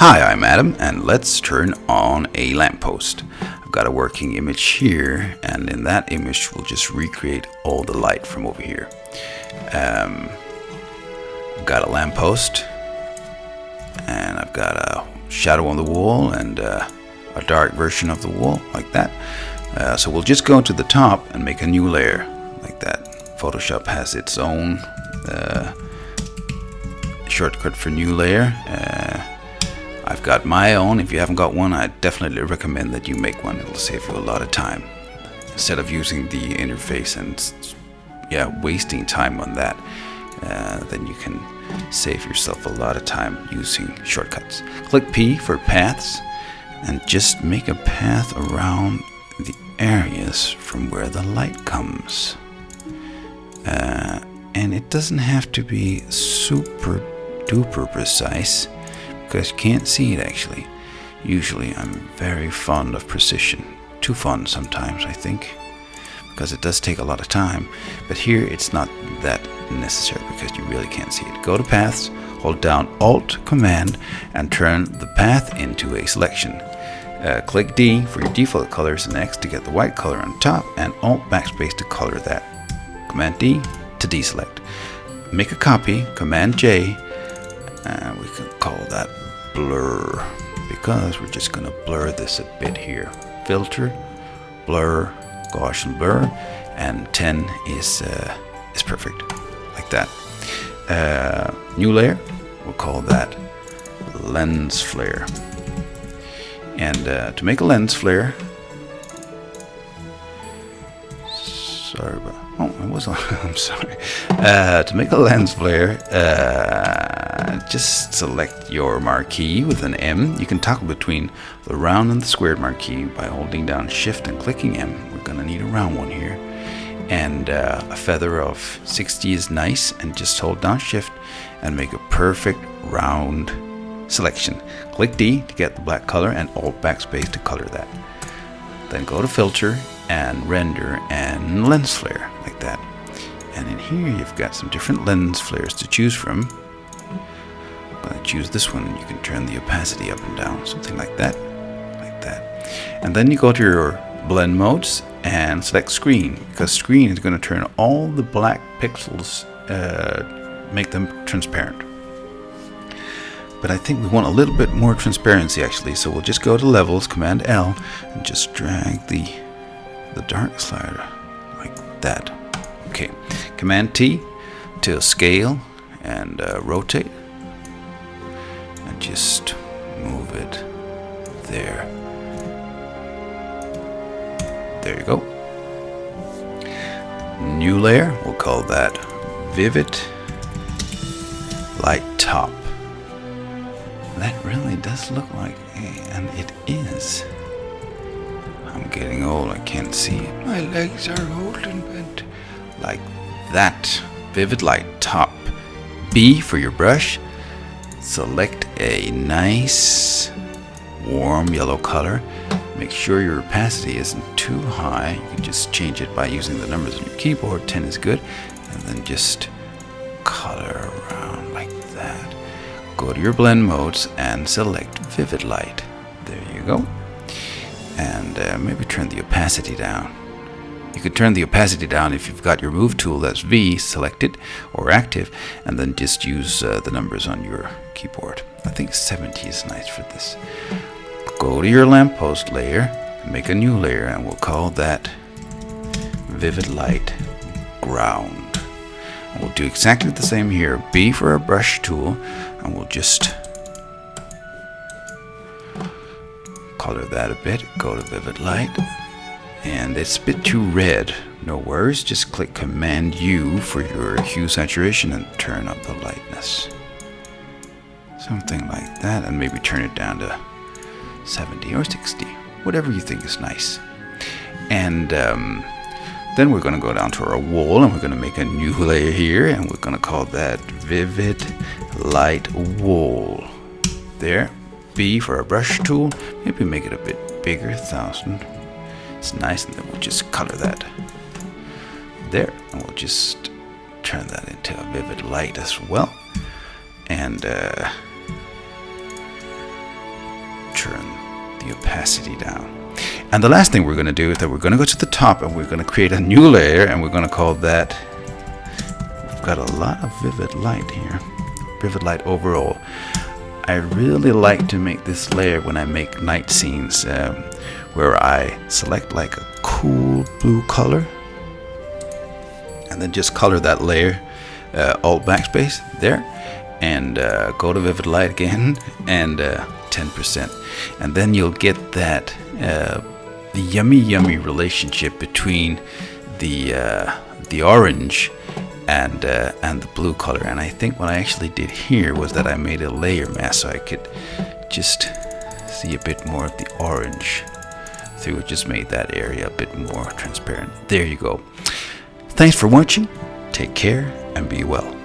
Hi, I'm Adam, and let's turn on a lamppost. I've got a working image here, and in that image we'll just recreate all the light from over here. I've got a lamppost, and I've got a shadow on the wall and a dark version of the wall, like that. So we'll just go to the top and make a new layer, like that. Photoshop has its own shortcut for new layer. I've got my own. If you haven't got one, I definitely recommend that you make one. It'll save you a lot of time instead of using the interface and wasting time on that. Then you can save yourself a lot of time using shortcuts. Click P for paths and just make a path around the areas from where the light comes. And it doesn't have to be super duper precise, because you can't see it actually. Usually I'm very fond of precision. Too fond sometimes, I think, because it does take a lot of time. But here it's not that necessary because you really can't see it. Go to Paths, hold down Alt Command and turn the path into a selection. Click D for your default colors and X to get the white color on top, and alt+backspace to color that. Command D to deselect. Make a copy, Command J, and we can call that blur, because we're just going to blur this a bit here. Filter, blur, Gaussian blur, and 10 is perfect, like that. New layer, we'll call that lens flare. And to make a lens flare, I'm sorry. To make a lens flare, just select your marquee with an M. You can toggle between the round and the squared marquee by holding down Shift and clicking M. We're gonna need a round one here. And a feather of 60 is nice, and just hold down Shift and make a perfect round selection. Click D to get the black color and alt+backspace to color that. Then go to Filter and Render and Lens Flare, like that. And in here you've got some different lens flares to choose from. I'm going to choose this one, and you can turn the opacity up and down, something like that, like that. And then you go to your blend modes and select Screen, because Screen is going to turn all the black pixels, make them transparent. But I think we want a little bit more transparency actually, so we'll just go to Levels, Command L, and just drag the dark slider like that. Okay, Command T to scale and rotate, and just move it there. There you go. New layer, we'll call that Vivid Light Top. That really does look like, and it is. I'm getting old, I can't see it. My legs are old and bent. Like that. Vivid Light Top. B for your brush. Select a nice warm yellow color. Make sure your opacity isn't too high. You can just change it by using the numbers on your keyboard. 10 is good. And then just color around like that. Go to your blend modes and select Vivid Light. There you go. And maybe turn the opacity down. You could turn the opacity down if you've got your move tool, that's V, selected or active, and then just use the numbers on your keyboard. I think 70 is nice for this. Go to your lamppost layer and make a new layer, and we'll call that Vivid Light Ground. And we'll do exactly the same here. B for our brush tool, and we'll just color that a bit. Go to Vivid Light, and it's a bit too red. No worries, just click Command U for your hue saturation and turn up the lightness. Something like that, and maybe turn it down to 70 or 60, whatever you think is nice. And then we're going to go down to our wall, and we're going to make a new layer here, and we're going to call that Vivid Light Wall. There. B for our brush tool, maybe make it a bit bigger, 1000. It's nice, and then we'll just color that there, and we'll just turn that into a vivid light as well. And turn the opacity down. And the last thing we're going to do is that we're going to go to the top and we're going to create a new layer, and we're going to call that, we've got a lot of vivid light here, vivid light overall. I really like to make this layer when I make night scenes, where I select like a cool blue color and then just color that layer, alt backspace there, and go to vivid light again and 10%, and then you'll get that the yummy relationship between the orange and the blue color. And I think what I actually did here was that I made a layer mask so I could just see a bit more of the orange through it. Just made that area a bit more transparent. There you go. Thanks for watching. Take care and be well.